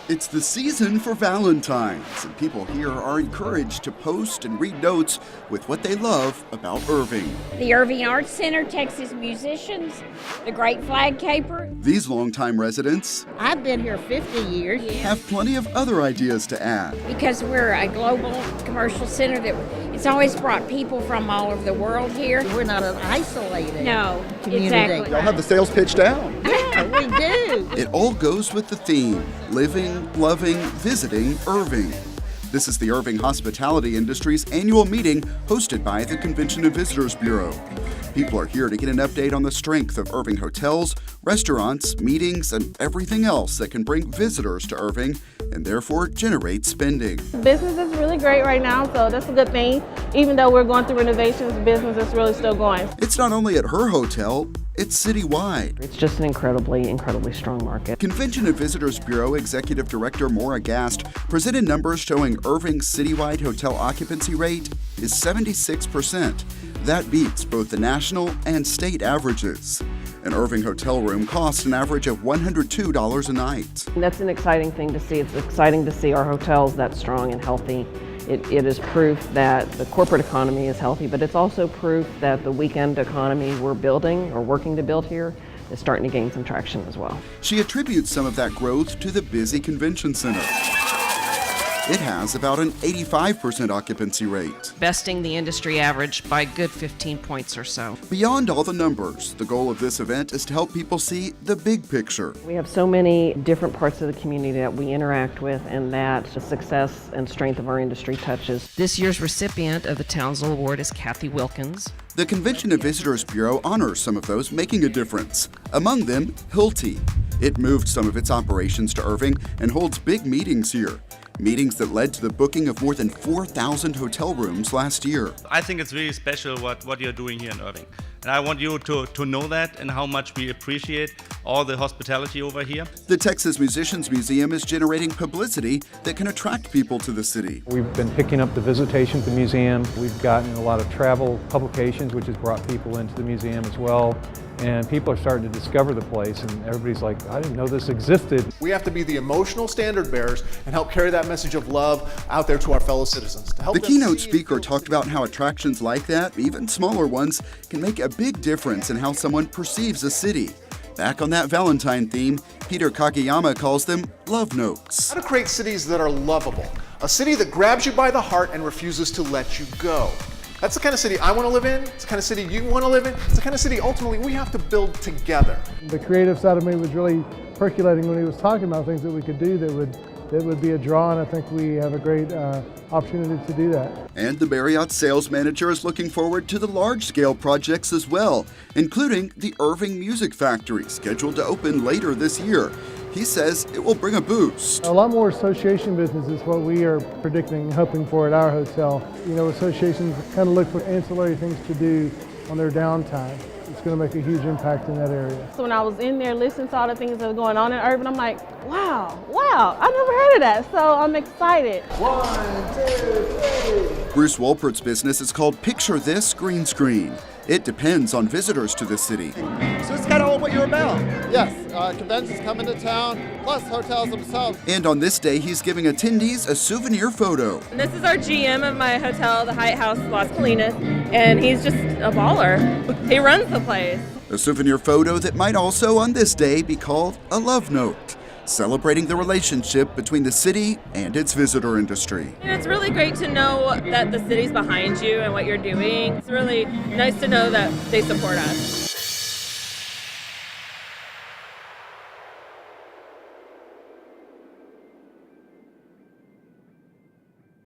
It's the season for Valentine's, and people here are encouraged to post and read notes with what they love about Irving. The Irving Arts Center, Texas musicians, the Great Flag Caper. These longtime residents I've been here 50 years. have plenty of other ideas to add. Because we're a global commercial center that it's always brought people from all over the world here. We're not an isolated No, community. exactly. Y'all have the sales pitch down. Yeah, we do. It all goes with the theme, living, loving, visiting Irving. This is the Irving Hospitality Industry's annual meeting hosted by the Convention and Visitors Bureau. People are here to get an update on the strength of Irving hotels, restaurants, meetings, and everything else that can bring visitors to Irving and therefore generate spending. Business is really great right now, so that's a good thing. Even though we're going through renovations, business is really still going. It's not only at her hotel, it's citywide. It's just an incredibly strong market. Convention and Visitors Bureau Executive Director Maura Gast presented numbers showing Irving's citywide hotel occupancy rate is 76%. That beats both the national and state averages. An Irving hotel room costs an average of $102 a night. That's an exciting thing to see. It's exciting to see our hotels that strong and healthy. It is proof that the corporate economy is healthy, but it's also proof that the weekend economy we're building or working to build here is starting to gain some traction as well. She attributes some of that growth to the busy convention center. It has about an 85% occupancy rate. Besting the industry average by a good 15 points or so. Beyond all the numbers, the goal of this event is to help people see the big picture. We have so many different parts of the community that we interact with and that the success and strength of our industry touches. This year's recipient of the Townsville Award is Kathy Wilkins. The Convention and Visitors Bureau honors some of those making a difference. Among them, Hilti. It moved some of its operations to Irving and holds big meetings here. Meetings that led to the booking of more than 4,000 hotel rooms last year. I think it's really special what you're doing here in Irving. And I want you to know that and how much we appreciate all the hospitality over here. The Texas Musicians Museum is generating publicity that can attract people to the city. We've been picking up the visitation to the museum. We've gotten a lot of travel publications, which has brought people into the museum as well. And people are starting to discover the place, and everybody's like, I didn't know this existed. We have to be the emotional standard bearers and help carry that message of love out there to our fellow citizens. The keynote speaker talked about how attractions like that, even smaller ones, can make a big difference in how someone perceives a city. Back on that Valentine theme, Peter Kageyama calls them love notes. How to create cities that are lovable. A city that grabs you by the heart and refuses to let you go. That's the kind of city I want to live in. It's the kind of city you want to live in. It's the kind of city ultimately we have to build together. The creative side of me was really percolating when he was talking about things that we could do that would be a draw, and I think we have a great opportunity to do that. And the Marriott sales manager is looking forward to the large-scale projects as well, including the Irving Music Factory, scheduled to open later this year. He says it will bring a boost. A lot more association business is what we are predicting and hoping for at our hotel. You know, associations kind of look for ancillary things to do on their downtime. It's going to make a huge impact in that area. So when I was in there listening to all the things that were going on in Irving, I'm like, wow, I never heard of that. So I'm excited. 1, 2, 3. Bruce Wolpert's business is called Picture This Green Screen. It depends on visitors to the city. So it's kind of all what you're about. Yes, conventions coming to town, plus hotels themselves. And on this day, he's giving attendees a souvenir photo. This is our GM of my hotel, the Hyatt House Las Colinas, and he's just a baller. He runs the place. A souvenir photo that might also, on this day, be called a love note, celebrating the relationship between the city and its visitor industry. It's really great to know that the city's behind you and what you're doing. It's really nice to know that they support us.